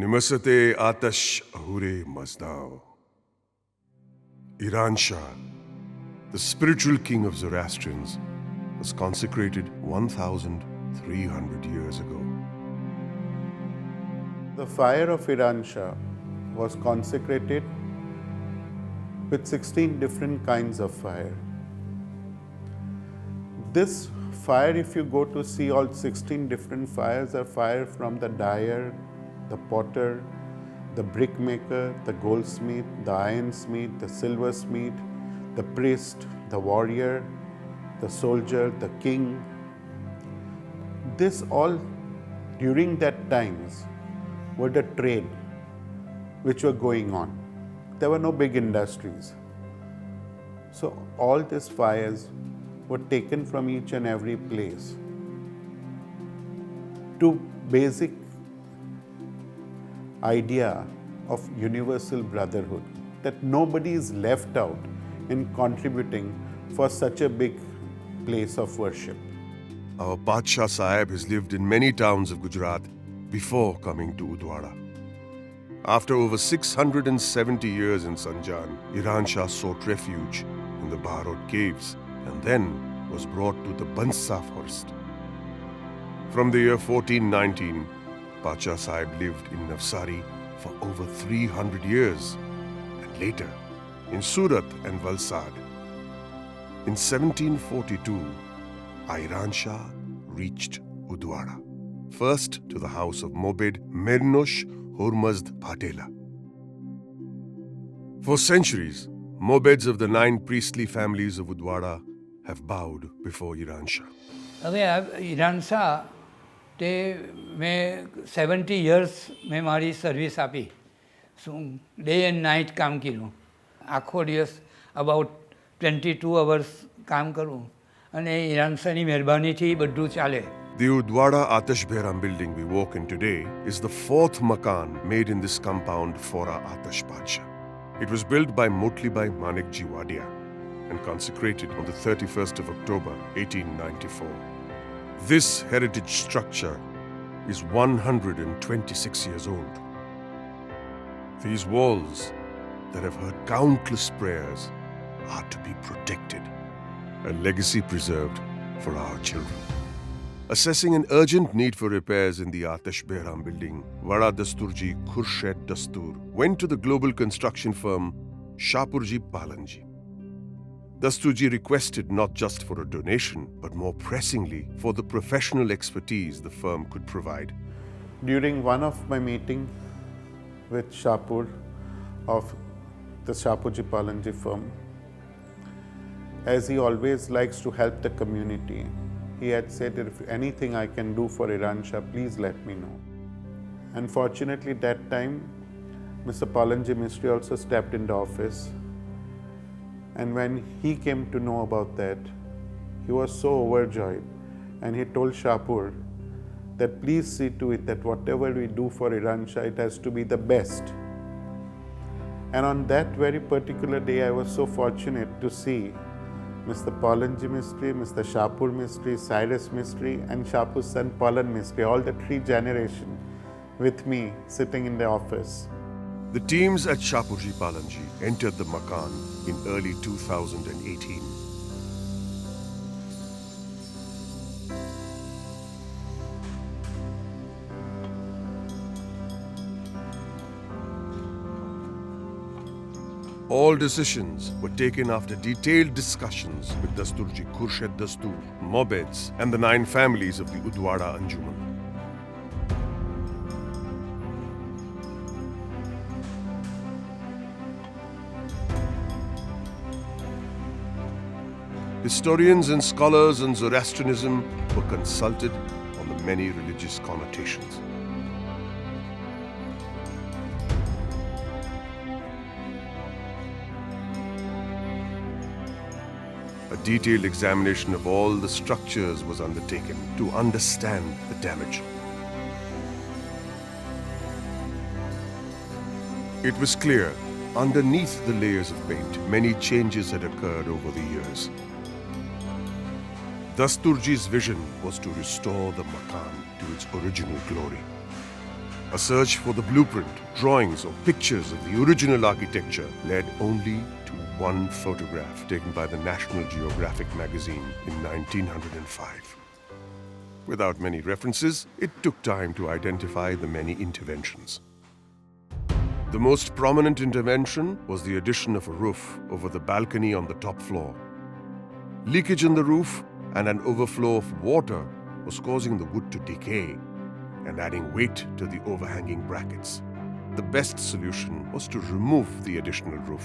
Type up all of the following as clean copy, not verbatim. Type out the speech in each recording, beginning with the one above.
Necessitating Atash Behram. Iranshah, the spiritual king of Zoroastrians, was consecrated 1,300 years ago. The fire of Iranshah was consecrated with 16 different kinds of fire. This fire, if you go to see all 16 different fires, are fire from the dyer, the potter, the brickmaker, the goldsmith, the ironsmith, the silversmith, the priest, the warrior, the soldier, the king. This all during that times were the trade which were going on. There were no big industries. So all these fires were taken from each and every place to basic idea of universal brotherhood, that nobody is left out in contributing for such a big place of worship. Our Badshah Sahib has lived in many towns of Gujarat before coming to Udwada. After over 670 years in Sanjan, Iranshah sought refuge in the Baharod caves and then was brought to the Bansa forest. From the year 1419, Badshah Sahib lived in Navsari for over 300 years and later in Surat and Valsad. In 1742, Iranshah reached Udwada, first to the house of Mobed Roj Hormazd Mah. For centuries, Mobeds of the 9 priestly families of Udwada have bowed before Iranshah. Iranshah, मैं 70 years में मारी service आपी day and night काम કર્યું આખો દિવસ about 22 hours કામ કરું અને ઈરાનશાહની મહેરબાનીથી બધું ચાલે. The Udwada Atash Behram building we walk in today is the 4th makan made in this compound for our Atash Badshah. It was built by Motlibai Manikji Wadia and consecrated on the 31st of October 1894. This heritage structure is 126 years old. These walls that have heard countless prayers are to be protected, a legacy preserved for our children. Assessing an urgent need for repairs in the Atash Behram building, Vada Dasturji Khurshid Dastur went to the global construction firm Shapoorji Pallonji. Dasturji requested not just for a donation, but more pressingly for the professional expertise the firm could provide. During one of my meetings with Shapoor of the Shapoorji Pallonji firm, as he always likes to help the community, he had said that if anything I can do for Iranshah, please let me know. Unfortunately, that time, Mr. Pallonji Mistry also stepped in the office. And when he came to know about that, he was so overjoyed. And he told Shapoor that please see to it that whatever we do for Iranshah, it has to be the best. And on that very particular day, I was so fortunate to see Mr. Pallonji Mistry, Mr. Shapoor Mistry, Cyrus Mistry, and Shapoor's son Pallan Mistry, all the 3 generations with me sitting in the office. The teams at Shapoorji Pallonji entered the makan in early 2018. All decisions were taken after detailed discussions with Dasturji Khurshid Dastur, Mobeds, and the 9 families of the Udwada Anjuman. Historians and scholars on Zoroastrianism were consulted on the many religious connotations. A detailed examination of all the structures was undertaken to understand the damage. It was clear, underneath the layers of paint, many changes had occurred over the years. Dasturji's vision was to restore the makan to its original glory. A search for the blueprint, drawings, or pictures of the original architecture led only to one photograph taken by the National Geographic magazine in 1905. Without many references, it took time to identify the many interventions. The most prominent intervention was the addition of a roof over the balcony on the top floor. Leakage in the roof and an overflow of water was causing the wood to decay and adding weight to the overhanging brackets. The best solution was to remove the additional roof.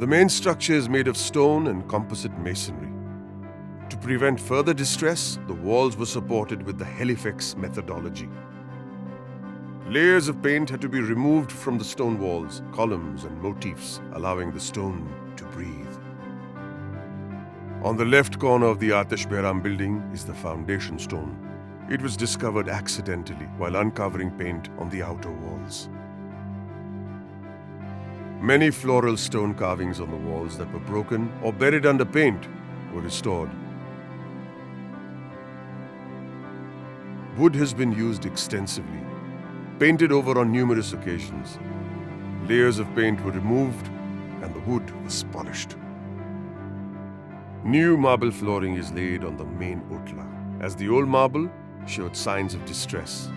The main structure is made of stone and composite masonry. To prevent further distress, the walls were supported with the helifex methodology. Layers of paint had to be removed from the stone walls, columns, and motifs, allowing the stone to breathe. On the left corner of the Atash Behram building is the foundation stone. It was discovered accidentally while uncovering paint on the outer walls. Many floral stone carvings on the walls that were broken or buried under paint were restored. Wood has been used extensively, painted over on numerous occasions. Layers of paint were removed and the wood was polished. New marble flooring is laid on the main utla, as the old marble showed signs of distress.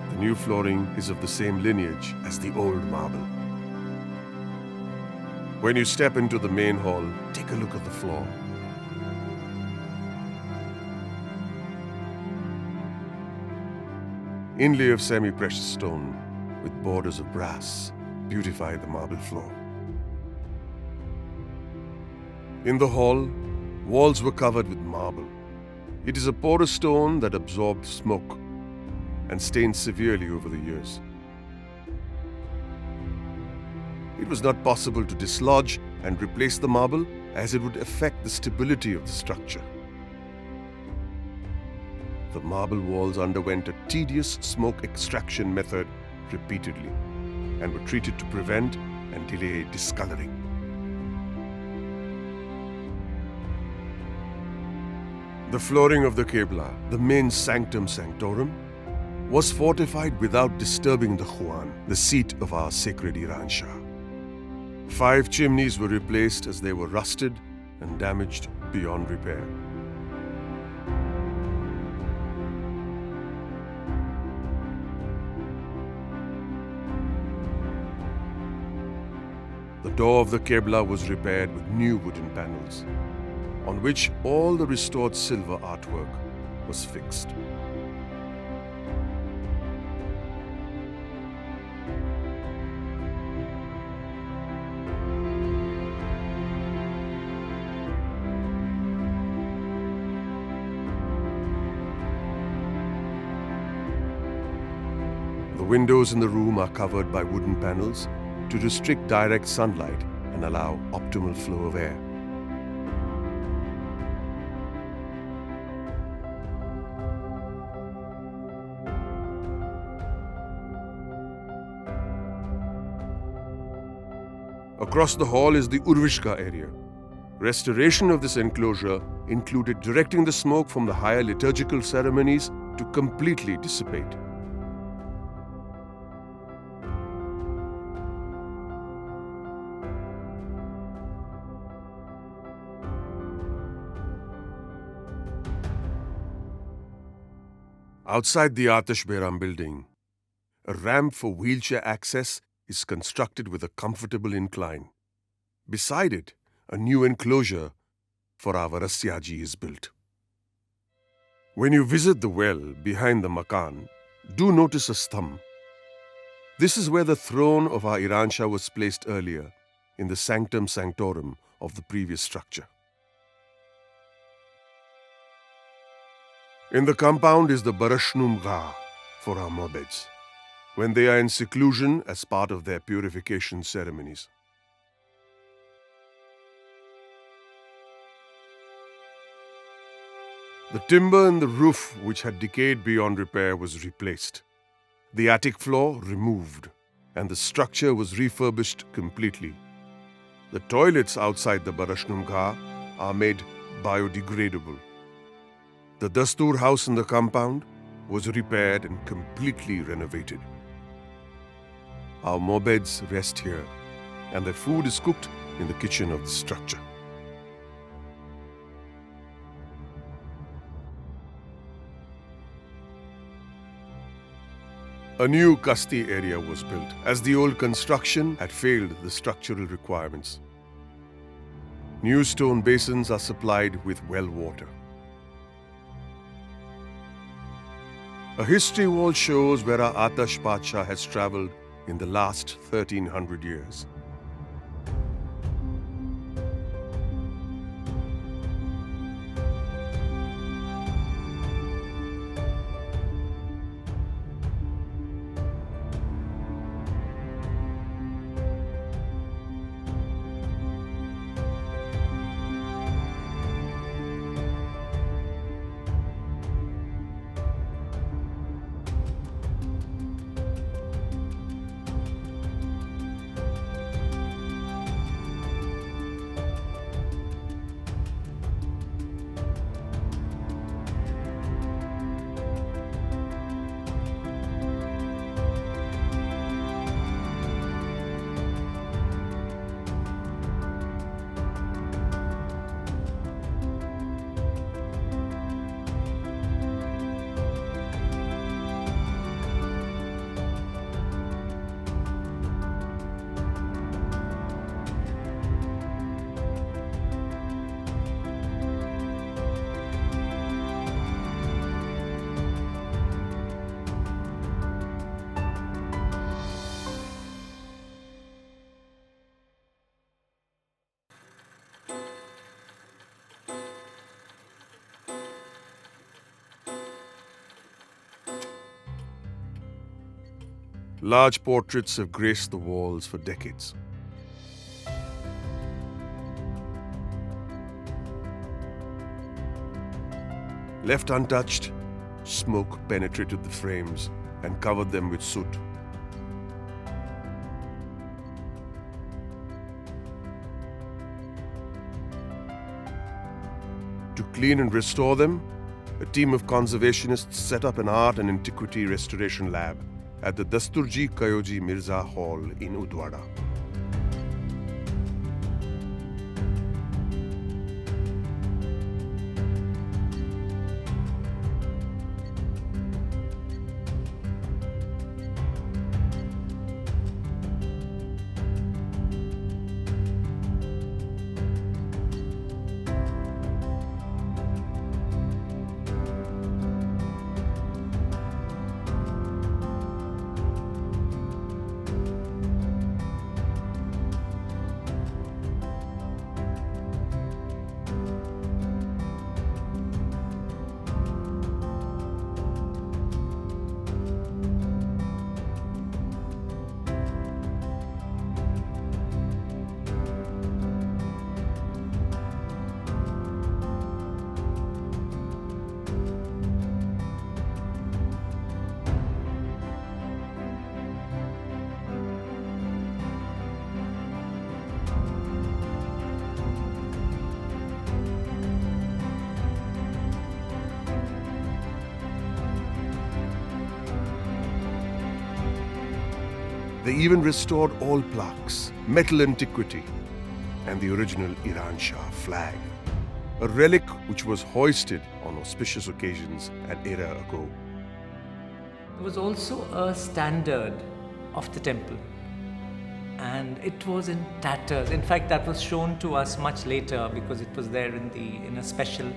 The new flooring is of the same lineage as the old marble. When you step into the main hall, take a look at the floor. Inlay of semi-precious stone with borders of brass beautify the marble floor. In the hall, walls were covered with marble. It is a porous stone that absorbed smoke and stained severely over the years. It was not possible to dislodge and replace the marble as it would affect the stability of the structure. The marble walls underwent a tedious smoke extraction method repeatedly and were treated to prevent and delay discoloring. The flooring of the Qibla, the main sanctum sanctorum, was fortified without disturbing the Khuan, the seat of our sacred Iranshah. 5 chimneys were replaced as they were rusted and damaged beyond repair. The door of the Qibla was repaired with new wooden panels, on which all the restored silver artwork was fixed. The windows in the room are covered by wooden panels to restrict direct sunlight and allow optimal flow of air. Across the hall is the Urvishka area. Restoration of this enclosure included directing the smoke from the higher liturgical ceremonies to completely dissipate. Outside the Atash Behram building, a ramp for wheelchair access is constructed with a comfortable incline. Beside it, a new enclosure for our Rasyaji is built. When you visit the well behind the makan, do notice a sthamb. This is where the throne of our Iranshah was placed earlier, in the sanctum sanctorum of the previous structure. In the compound is the Barashnum Gha for our mobeds, when they are in seclusion as part of their purification ceremonies. The timber in the roof, which had decayed beyond repair, was replaced. The attic floor removed, and the structure was refurbished completely. The toilets outside the Barashnum Gha are made biodegradable. The Dastur house in the compound was repaired and completely renovated. Our mobeds rest here, and their food is cooked in the kitchen of the structure. A new Kasti area was built, as the old construction had failed the structural requirements. New stone basins are supplied with well water. A history wall shows where our Atash Pasha has travelled in the last 1300 years. Large portraits have graced the walls for decades. Left untouched, smoke penetrated the frames and covered them with soot. To clean and restore them, a team of conservationists set up an art and antiquity restoration lab at the Dasturji Kayoji Mirza Hall in Udwada. They even restored all plaques, metal antiquity, and the original Iranshah flag, a relic which was hoisted on auspicious occasions an era ago. There was also a standard of the temple, and it was in tatters. In fact, that was shown to us much later because it was there in a special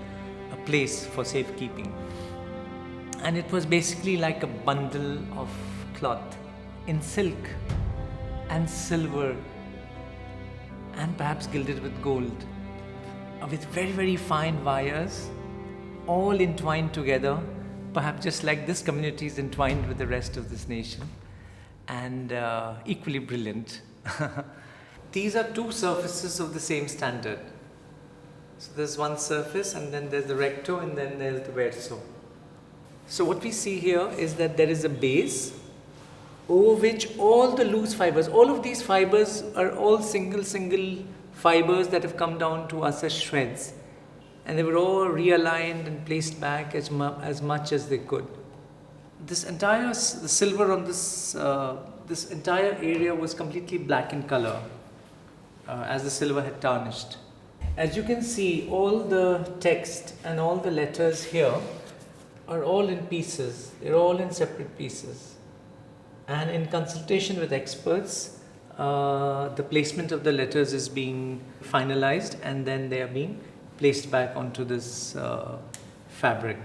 place for safekeeping. And it was basically like a bundle of cloth in silk and silver and perhaps gilded with gold, with very, very fine wires, all entwined together, perhaps just like this community is entwined with the rest of this nation, and equally brilliant. These are two surfaces of the same standard. So there's one surface, and then there's the recto, and then there's the verso. So what we see here is that there is a base over which all the loose fibers, all of these fibers are all single fibers that have come down to us as shreds. and they were all realigned and placed back as much as they could. This entire, the silver on this entire area was completely black in color, as the silver had tarnished. As you can see, all the text and all the letters here are all in pieces. They're all in separate pieces. And in consultation with experts, the placement of the letters is being finalized, and then they are being placed back onto this fabric.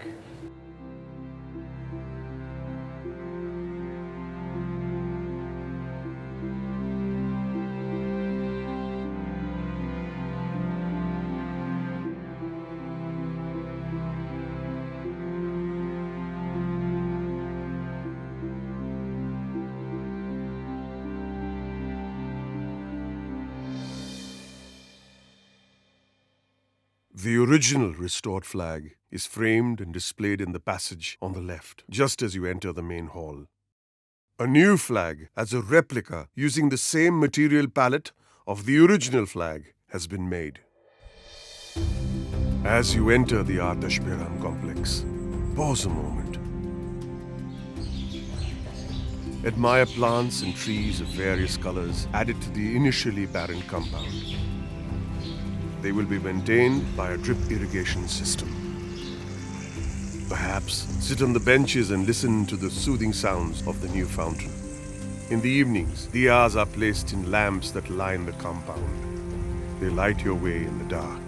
The original restored flag is framed and displayed in the passage on the left, just as you enter the main hall. A new flag, as a replica using the same material palette of the original flag, has been made. As you enter the Atash Behram complex, pause a moment. Admire plants and trees of various colors added to the initially barren compound. They will be maintained by a drip irrigation system. Perhaps sit on the benches and listen to the soothing sounds of the new fountain. In the evenings, diyas are placed in lamps that line the compound. They light your way in the dark.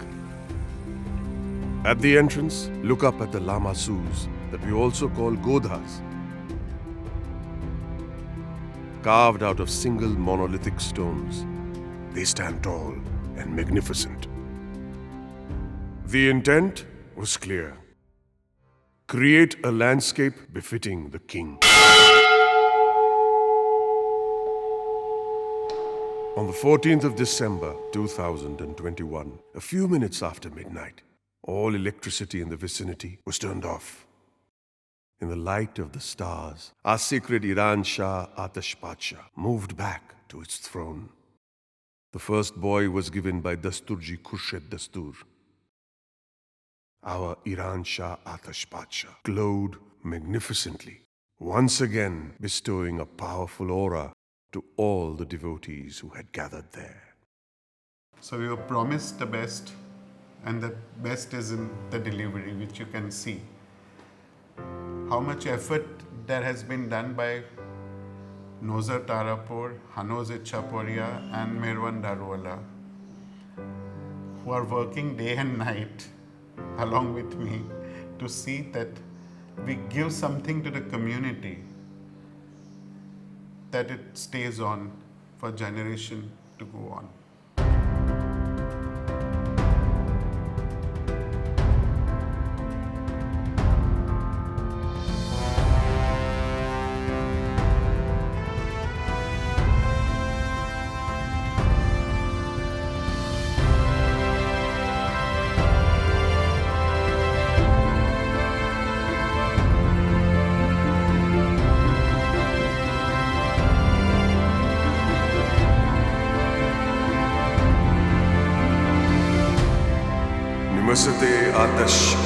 At the entrance, look up at the lamasus that we also call godhas. Carved out of single monolithic stones, they stand tall and magnificent. The intent was clear. Create a landscape befitting the king. On the 14th of December 2021, a few minutes after midnight, all electricity in the vicinity was turned off. In the light of the stars, our sacred Iranshah Atash Behram moved back to its throne. The first boy was given by Dasturji Khurshid Dastur. Our Iranshah Atash Behram glowed magnificently, once again bestowing a powerful aura to all the devotees who had gathered there. So we were promised the best, and the best is in the delivery, which you can see. How much effort there has been done by Nozar Tarapur, Hanoz Ichaporia and Mirwan Daruwala, who are working day and night along with me to see that we give something to the community, that it stays on for generation to go on. Necessitating Atash